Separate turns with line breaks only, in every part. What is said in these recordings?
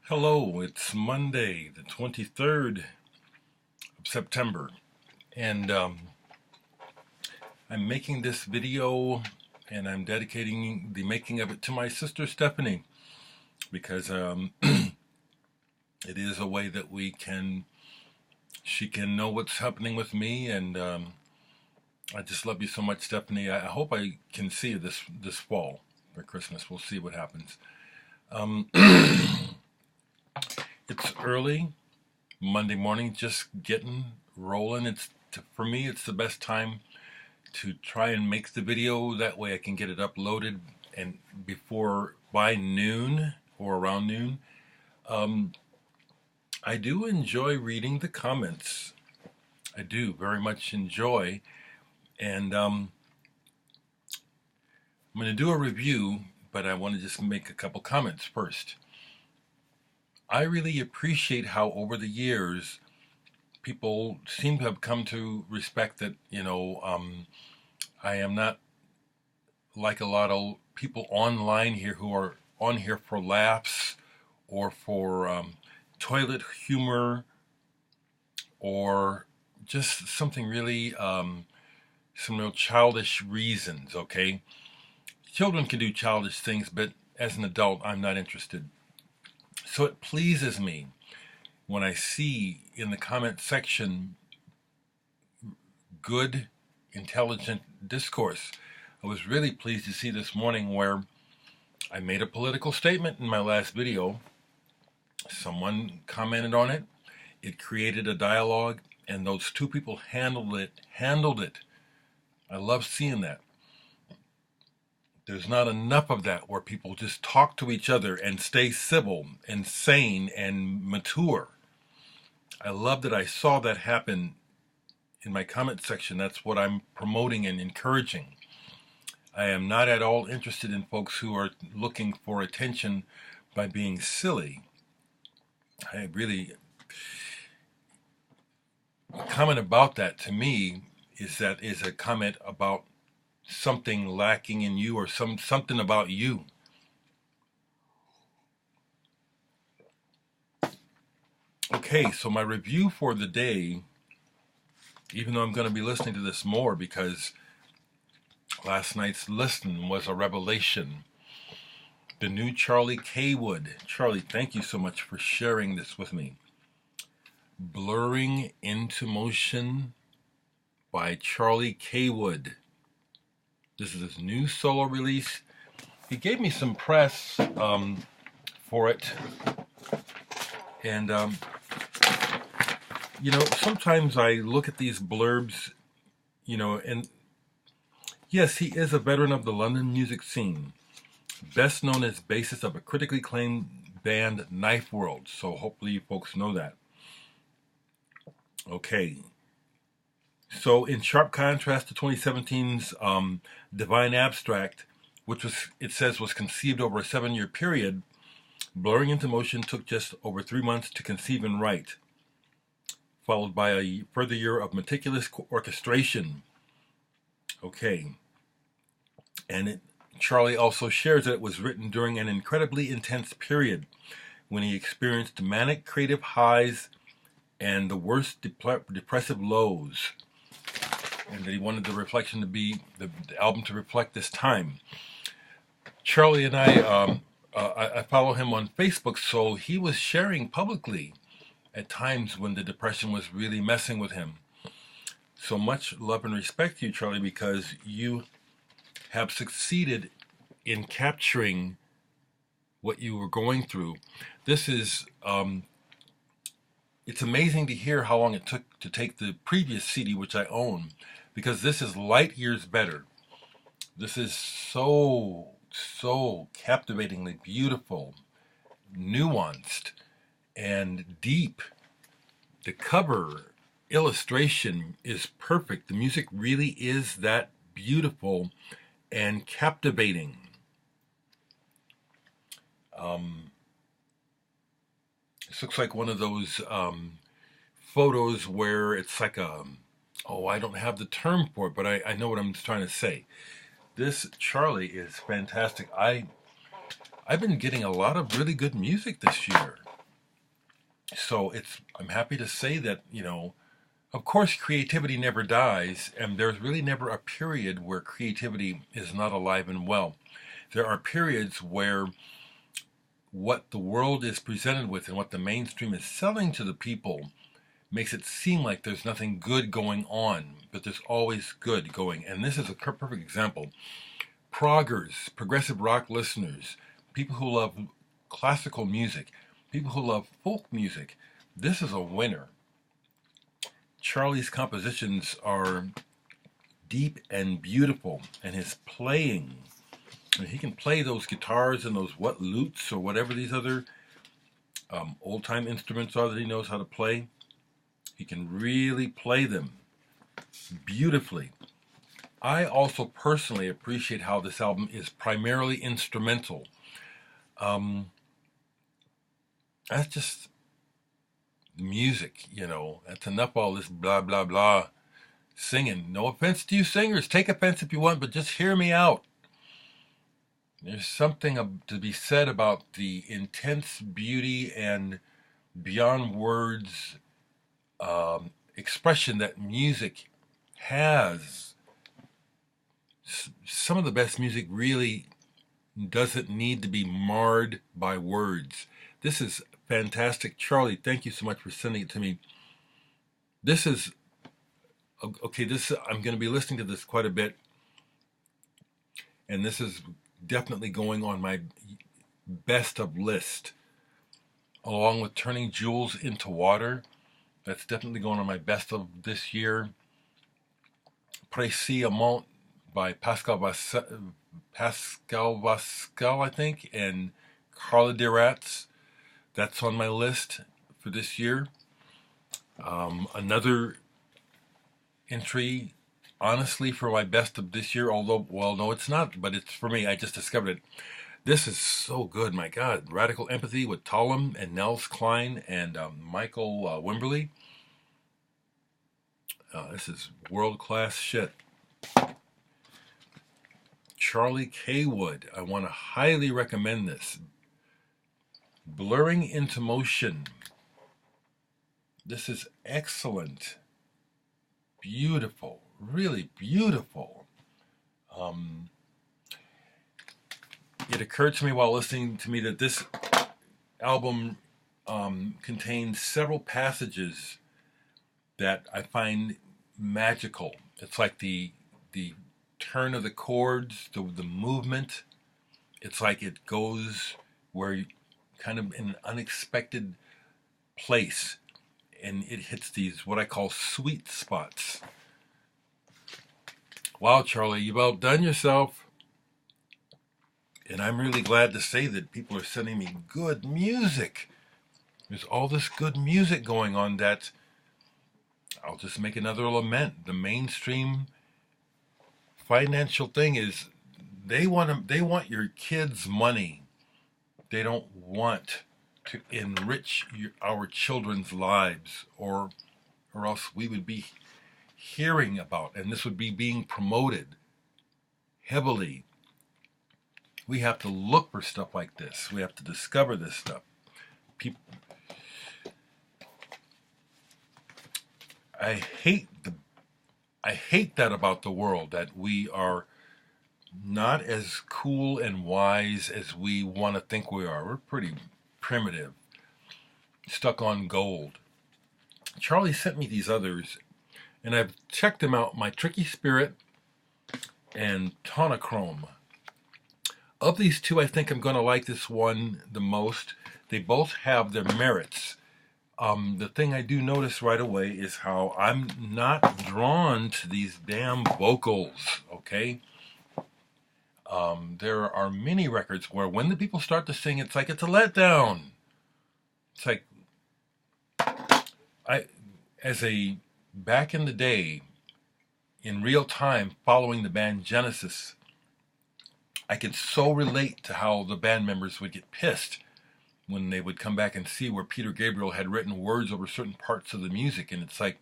Hello, it's Monday, the 23rd of September, and I'm making this video and I'm dedicating the making of it to my sister Stephanie because it is a way that she can know what's happening with me, and I just love you so much, Stephanie. I hope I can see you this fall for Christmas. We'll see what happens. It's early Monday morning, just getting rolling. For me, it's the best time to try and make the video. That way I can get it uploaded and by noon or around noon. I do enjoy reading the comments. I do very much enjoy. And I'm going to do a review, but I want to just make a couple comments first. I really appreciate how over the years people seem to have come to respect that, I am not like a lot of people online here who are on here for laughs or for toilet humor or just something really, some real childish reasons, okay? Children can do childish things, but as an adult, I'm not interested. So it pleases me when I see in the comment section good, intelligent discourse. I was really pleased to see this morning where I made a political statement in my last video. Someone commented on it. It created a dialogue, and those two people handled it. I love seeing that. There's not enough of that where people just talk to each other and stay civil and sane and mature. I love that I saw that happen in my comment section. That's what I'm promoting and encouraging. I am not at all interested in folks who are looking for attention by being silly. A comment about that to me is a comment about something lacking in you or something about you. Okay, so my review for the day, even though I'm going to be listening to this more because last night's listen was a revelation. The new Charlie K. Wood. Charlie, thank you so much for sharing this with me. Blurring into Motion by Charlie K. Wood. This is his new solo release. He gave me some press for it. And, sometimes I look at these blurbs, and yes, he is a veteran of the London music scene. Best known as bassist of a critically acclaimed band, Knife World. So hopefully you folks know that. Okay. So in sharp contrast to 2017's Divine Abstract, which was conceived over a 7-year period, Blurring into Motion took just over 3 months to conceive and write, followed by a further year of meticulous orchestration. Okay. And Charlie also shares that it was written during an incredibly intense period when he experienced manic creative highs and the worst depressive lows, and that he wanted the album to reflect this time. Charlie and I follow him on Facebook, so he was sharing publicly at times when the depression was really messing with him. So much love and respect to you, Charlie, because you have succeeded in capturing what you were going through. This is, it's amazing to hear how long it took to take the previous CD, which I own, because this is light years better. This is so captivatingly beautiful, nuanced, and deep. The cover illustration is perfect. The music really is that beautiful and captivating. This looks like one of those photos where it's like I don't have the term for it, but I know what I'm trying to say. This Charlie is fantastic. I've been getting a lot of really good music this year. So I'm happy to say that, of course, creativity never dies, and there's really never a period where creativity is not alive and well. There are periods where what the world is presented with and what the mainstream is selling to the people makes it seem like there's nothing good going on, but there's always good going. And this is a perfect example. Proggers, progressive rock listeners, people who love classical music, people who love folk music, this is a winner. Charlie's compositions are deep and beautiful, and his playing, he can play those guitars and those lutes or whatever these other old-time instruments are that he knows how to play. He can really play them beautifully. I also personally appreciate how this album is primarily instrumental. That's just music, That's enough all this blah, blah, blah singing. No offense to you singers. Take offense if you want, but just hear me out. There's something to be said about the intense beauty and beyond words expression that music has. Some of the best music really doesn't need to be marred by words. This is fantastic. Charlie, thank you so much for sending it to me. This is, okay, I'm going to be listening to this quite a bit, and this is definitely going on my best of list, along with Turning Jewels into Water. That's definitely going on my best of this year. Précis Amont by Pascal Pascal, I think, and Carla Dereck. That's on my list for this year. Another entry, honestly, for my best of this year, although, well, no, it's not, but it's for me. I just discovered it. This is so good, my God. Radical Empathy with Talem and Nels Klein and Michael Wimberly. This is world-class shit. Charlie K. Wood. I want to highly recommend this. Blurring into Motion. This is excellent. Beautiful. Really beautiful. It occurred to me while listening to me that this album contains several passages that I find magical. It's like the turn of the chords, the movement. It's like it goes where you kind of in an unexpected place, and it hits these what I call sweet spots. Wow, Charlie, you've outdone yourself. And I'm really glad to say that people are sending me good music. There's all this good music going on that I'll just make another lament. The mainstream financial thing is they want your kids' money. They don't want to enrich our children's lives, or else we would be hearing about, and this would be being promoted heavily. We have to look for stuff like this. We have to discover this stuff. People, I hate that about the world, that we are not as cool and wise as we want to think we are. We're pretty primitive, stuck on gold. Charlie sent me these others, and I've checked them out. My Tricky Spirit and Tonochrome. Of these two, I think I'm going to like this one the most. They both have their merits. The thing I do notice right away is how I'm not drawn to these damn vocals, okay? There are many records where when the people start to sing, it's like it's a letdown. It's like, back in the day, in real time, following the band Genesis, I could so relate to how the band members would get pissed when they would come back and see where Peter Gabriel had written words over certain parts of the music. And it's like,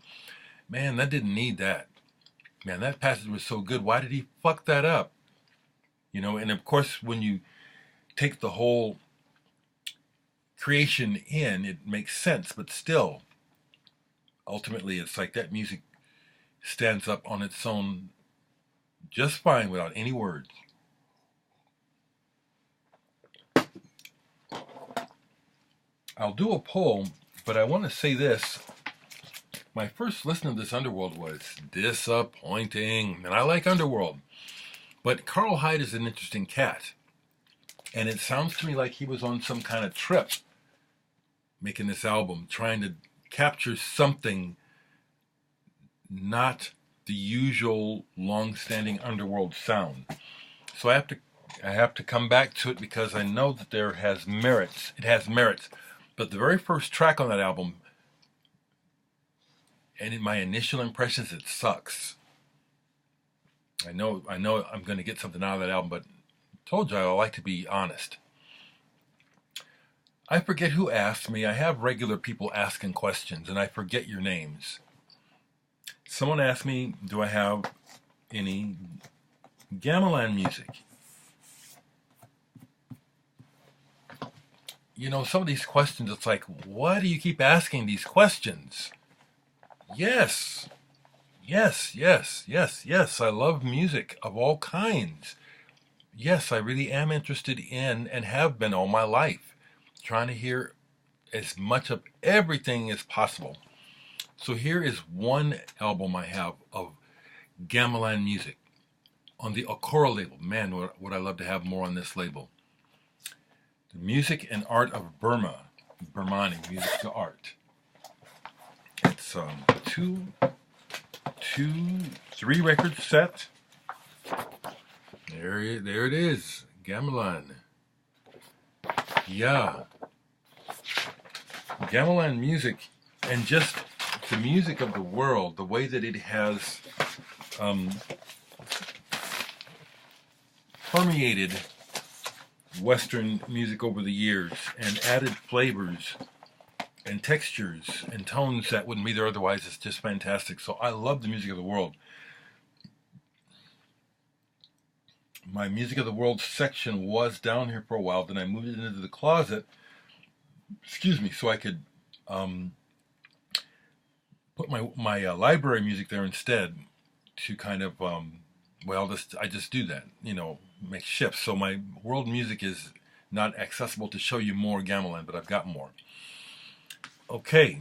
man, that didn't need that. Man, that passage was so good. Why did he fuck that up? And of course, when you take the whole creation in, it makes sense, but still, ultimately, it's like that music stands up on its own just fine without any words. I'll do a poll, but I want to say this. My first listen to this Underworld was disappointing, and I like Underworld. But Carl Hyde is an interesting cat, and it sounds to me like he was on some kind of trip making this album, trying to capture something not the usual long-standing Underworld sound. So I have to come back to it because I know that there has merits. It has merits. But the very first track on that album, and in my initial impressions, it sucks. I know I'm going to get something out of that album, but I told you I like to be honest. I forget who asked me. I have regular people asking questions, and I forget your names. Someone asked me, do I have any gamelan music? You know, some of these questions, it's like, why do you keep asking these questions? Yes, yes. I love music of all kinds. Yes, I really am interested in and have been all my life, trying to hear as much of everything as possible. So here is one album I have of gamelan music on the Okora label. Man, would I love to have more on this label. The Music and Art of Burma, Burmani, Music to Art. It's 3 record set. There it is, gamelan. Yeah, gamelan music, and just the music of the world, the way that it has permeated Western music over the years and added flavors and textures and tones that wouldn't be there otherwise. It's just fantastic. So I love the music of the world. My Music of the World section was down here for a while. Then I moved it into the closet, so I could put my library music there instead to kind of, I just do that, make shifts. So my world music is not accessible to show you more gamelan, but I've got more. Okay.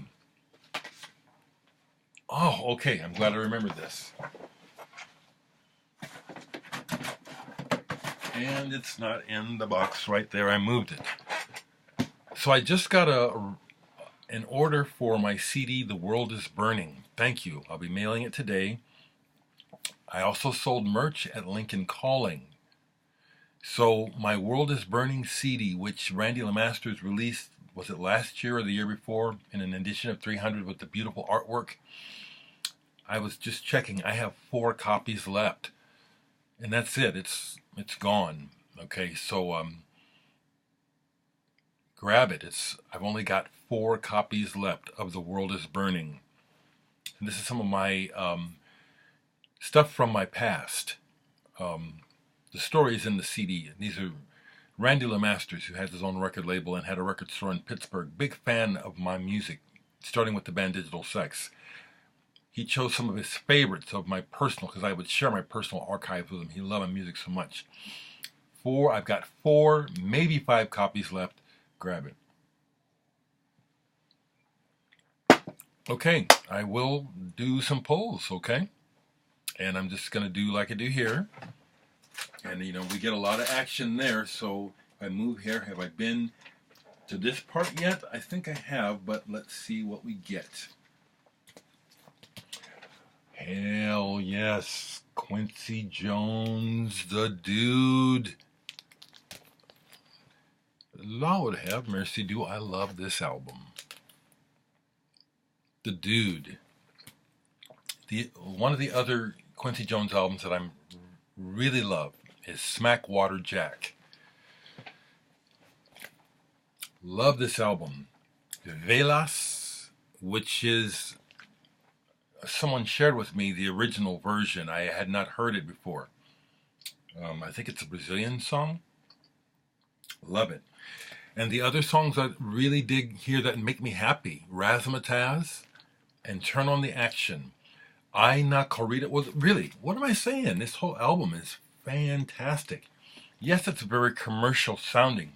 Oh, okay. I'm glad I remembered this. And it's not in the box right there. I moved it. So I just got an order for my CD, The World is Burning. Thank you. I'll be mailing it today. I also sold merch at Lincoln Calling. So my World is Burning CD, which Randy LeMasters released, was it last year or the year before, in an edition of 300 with the beautiful artwork? I was just checking. I have 4 copies left. And that's it. It's gone. Okay, so grab it. I've only got 4 copies left of The World is Burning. And this is some of my stuff from my past. The stories in the CD. These are Randy LeMasters, who has his own record label and had a record store in Pittsburgh. Big fan of my music, starting with the band Digital Sex. He chose some of his favorites of my personal, because I would share my personal archives with him. He loved my music so much. I've got 4, maybe 5 copies left. Grab it. Okay, I will do some polls, okay? And I'm just going to do like I do here. And, we get a lot of action there. So if I move here, have I been to this part yet? I think I have, but let's see what we get. Hell yes, Quincy Jones, the dude. Lord have mercy, do I love this album. The dude. One of the other Quincy Jones albums that I really love is Smackwater Jack. Love this album. Velas, which is, someone shared with me the original version. I had not heard it before. I think it's a Brazilian song. Love it. And the other songs I really dig here that make me happy, Razzmatazz and Turn on the Action. I Not Corrida was really, what am I saying? This whole album is fantastic. Yes, it's very commercial sounding.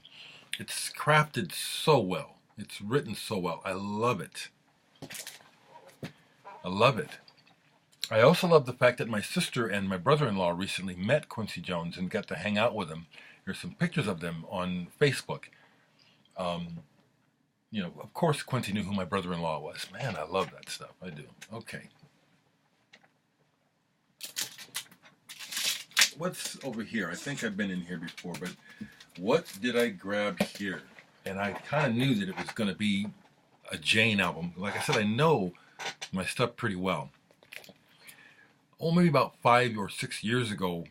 It's crafted so well. It's written so well. I love it. I love it. I also love the fact that my sister and my brother-in-law recently met Quincy Jones and got to hang out with him. There's some pictures of them on Facebook. You know, of course Quincy knew who my brother-in-law was. Man, I love that stuff. I do. Okay. What's over here? I think I've been in here before, but what did I grab here? And I kind of knew that it was going to be a Jane album. Like I said, I know my stuff pretty well. Oh, maybe about 5 or 6 years ago,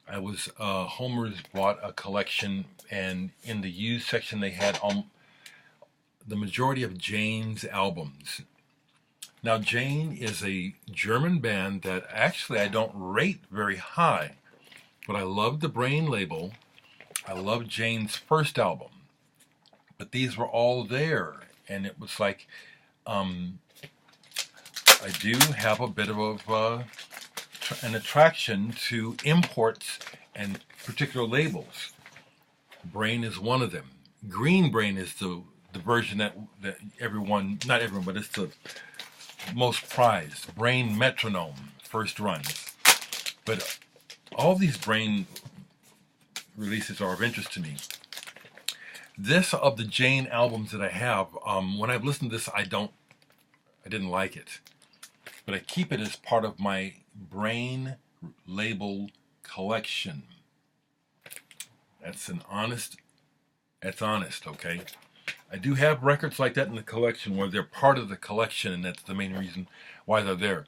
I was, Homer's bought a collection, and in the used section they had the majority of Jane's albums. Now, Jane is a German band that actually I don't rate very high, but I love the Brain label. I love Jane's first album, but these were all there, and it was like, I do have a bit of an attraction to imports and particular labels. Brain is one of them. Green Brain is the version that everyone, not everyone, but it's the most prized. Brain Metronome, first run. But all these Brain releases are of interest to me. This, of the Jane albums that I have, when I've listened to this, I didn't like it. But I keep it as part of my Brain label collection. That's honest, okay? I do have records like that in the collection where they're part of the collection, and that's the main reason why they're there.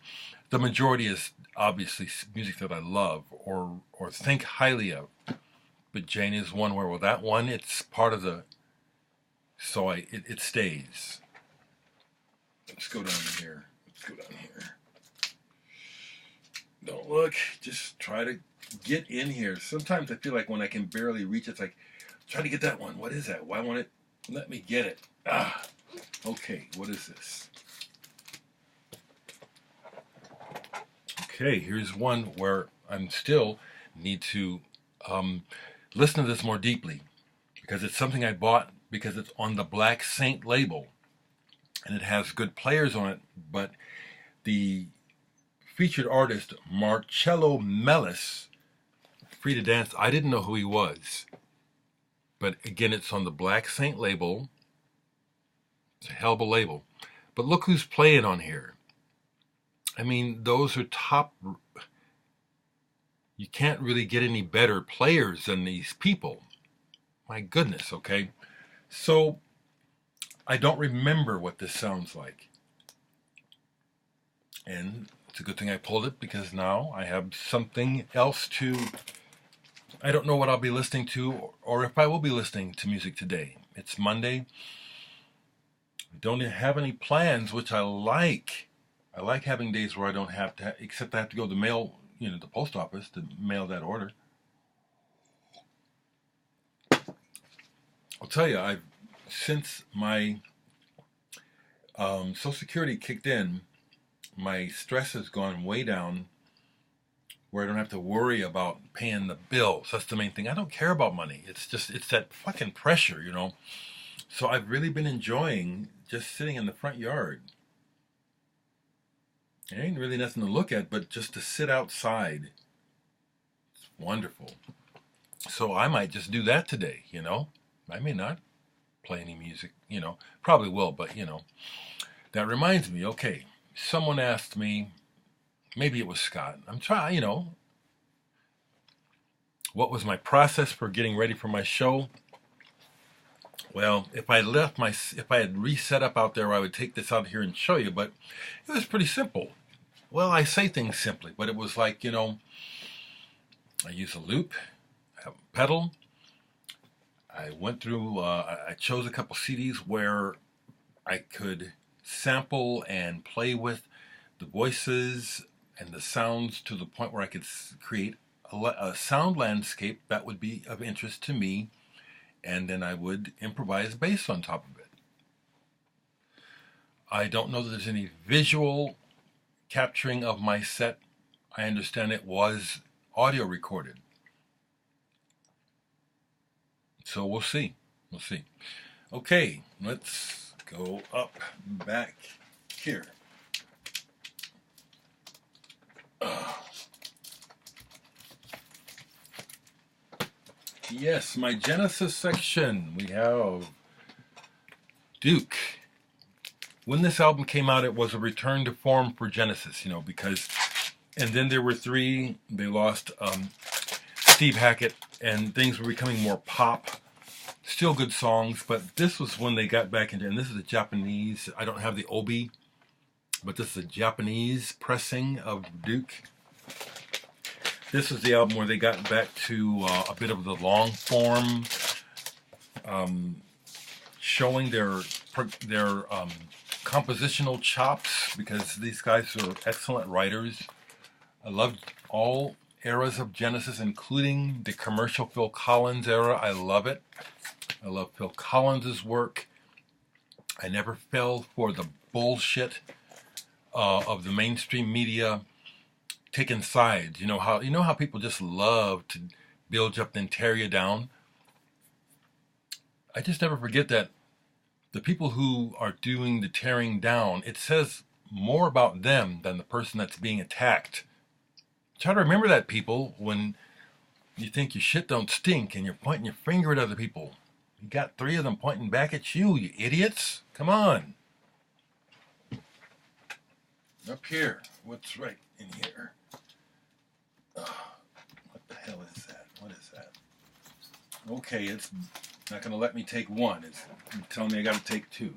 The majority is obviously music that I love or think highly of. But Jane is one where, well, that one, it's part of the, so it stays. Let's go down here. Don't look, just try to get in here. Sometimes I feel like when I can barely reach, it's like, try to get that one. What is that? Why won't it let me get it? Okay, what is this? Okay, here's one where I'm still need to listen to this more deeply, because it's something I bought because it's on the Black Saint label, and it has good players on it, but the featured artist, Marcello Mellis, Free to Dance, I didn't know who he was. But again, it's on the Black Saint label. It's a hell of a label. But look who's playing on here. I mean, those are top. You can't really get any better players than these people. My goodness, okay? So, I don't remember what this sounds like. And it's a good thing I pulled it, because now I have something else to, I don't know what I'll be listening to, or if I will be listening to music today. It's Monday. I don't have any plans, which I like. I like having days where I don't have to, except I have to go to the mail, the post office to mail that order. I'll tell you, since my Social Security kicked in, my stress has gone way down, where I don't have to worry about paying the bills. That's the main thing. I don't care about money. It's that fucking pressure, So I've really been enjoying just sitting in the front yard. There ain't really nothing to look at, but just to sit outside. It's wonderful. So I might just do that today, I may not play any music, Probably will, but, That reminds me, okay, someone asked me, maybe it was Scott, I'm trying, what was my process for getting ready for my show? Well, if I had reset up out there, I would take this out here and show you, but it was pretty simple. Well, I say things simply, but it was like, I use a loop, I have a pedal. I went through, I chose a couple CDs where I could sample and play with the voices and the sounds to the point where I could create a sound landscape that would be of interest to me and then I would improvise bass on top of it. I don't know that there's any visual capturing of my set. I understand it was audio recorded. So we'll see. We'll see. Okay, let's go up back here. Yes, my Genesis section. We have Duke. When this album came out, it was a return to form for Genesis, you know, because, and then there were three, they lost Steve Hackett, and things were becoming more pop. Still good songs, but this was when they got back into, and this is a Japanese, I don't have the Obi, but this is a Japanese pressing of Duke. This is the album where they got back to a bit of the long form, showing their compositional chops, because these guys are excellent writers. I loved all eras of Genesis, including the commercial Phil Collins era. I love it. I love Phil Collins's work. I never fell for the bullshit of the mainstream media taking sides. You know how people just love to build you up and tear you down. I just never forget that the people who are doing the tearing down, it says more about them than the person that's being attacked. Try to remember that, people, when you think your shit don't stink and you're pointing your finger at other people. You got three of them pointing back at you, you idiots. Come on. Up here. What's right in here? What the hell is that? What is that? Okay, it's not going to let me take one. It's telling me I got to take two.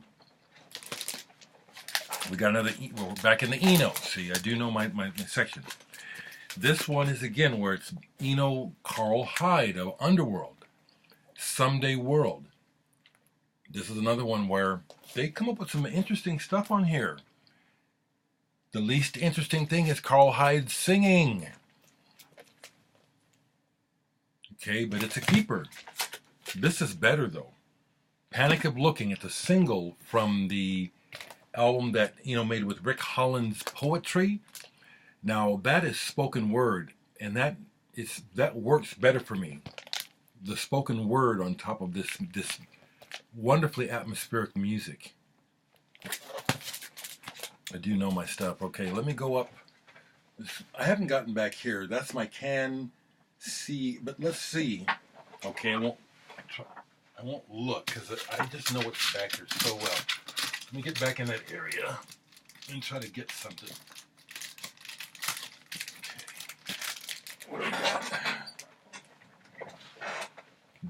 We got another, we're back in the Eno. See, I do know my section. This one is again where it's Eno Carl Hyde of Underworld. Someday World. This is another one where they come up with some interesting stuff on here. The least interesting thing is Carl Hyde singing. Okay, but it's a keeper. This is better though. Panic of Looking. It's a single from the album that made with Rick Holland's Poetry. Now that is spoken word, and that works better for me. The spoken word on top of this wonderfully atmospheric music. I do know my stuff. Okay, let me go up. I haven't gotten back here. That's my can see, but let's see. Okay, I won't look because I just know what's back here so well. Let me get back in that area and try to get something. Okay. What do we got?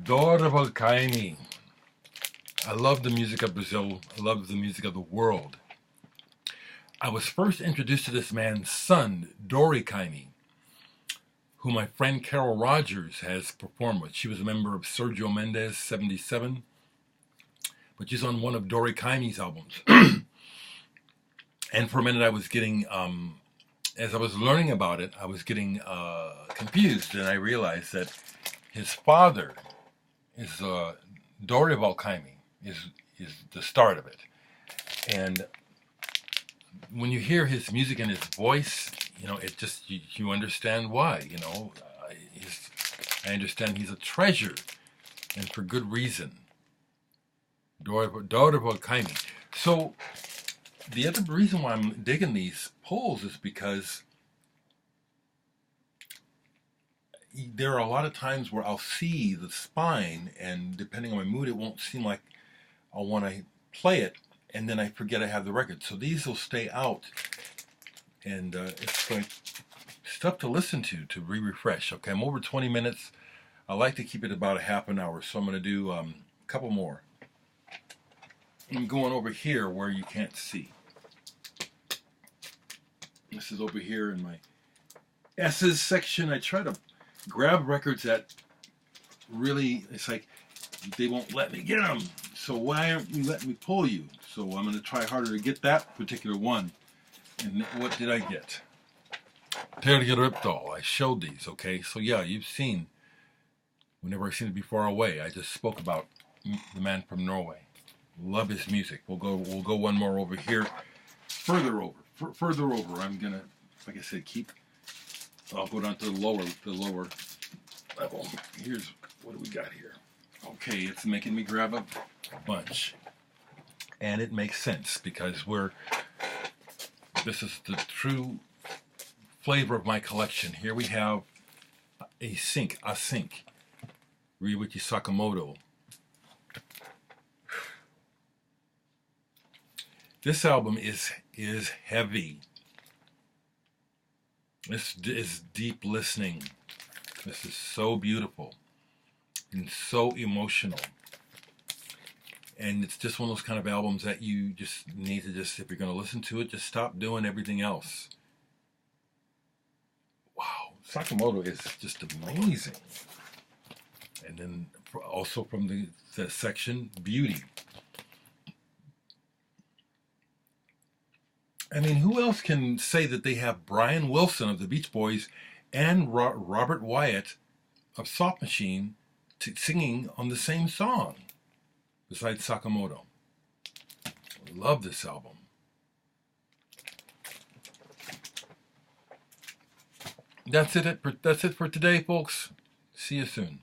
Dereck. I love the music of Brazil. I love the music of the world. I was first introduced to this man's son, Dereck, who my friend Carol Rogers has performed with. She was a member of Sergio Mendes 77, but she's on one of Dereck's albums. And for a minute I was getting, as I was learning about it, I was getting confused, and I realized that his father is Dereck is the start of it. And when you hear his music and his voice, it just, you understand why, I understand he's a treasure, and for good reason. Dereck. So, the other reason why I'm digging these polls is because there are a lot of times where I'll see the spine, and depending on my mood, it won't seem like I'll want to play it, and then I forget I have the record. So these will stay out, and it's like stuff to listen to refresh. Okay, I'm over 20 minutes. I like to keep it about a half an hour, so I'm going to do a couple more. I'm going over here where you can't see. This is over here in my S's section. I try to grab records that really, it's like they won't let me get them. So why aren't you letting me pull you? So I'm going to try harder to get that particular one. And what did I get? Terry Riptol. I showed these, okay? So yeah, you've seen whenever I seem to be far away. I just spoke about the man from Norway. Love his music. We'll go one more over here, further over. I'm gonna, like I said, I'll go down to the lower level. Here's what do we got here. Okay, it's making me grab a bunch, and it makes sense because this is the true flavor of my collection. Here we have a sync, Ryuichi Sakamoto. This album is heavy. This is deep listening. This is so beautiful and so emotional. And it's just one of those kind of albums that you just need to if you're going to listen to it, just stop doing everything else. Wow, Sakamoto is just amazing. And then also from the section, Beauty. I mean, who else can say that they have Brian Wilson of the Beach Boys and Robert Wyatt of Soft Machine singing on the same song besides Sakamoto? I love this album. That's it for today, folks. See you soon.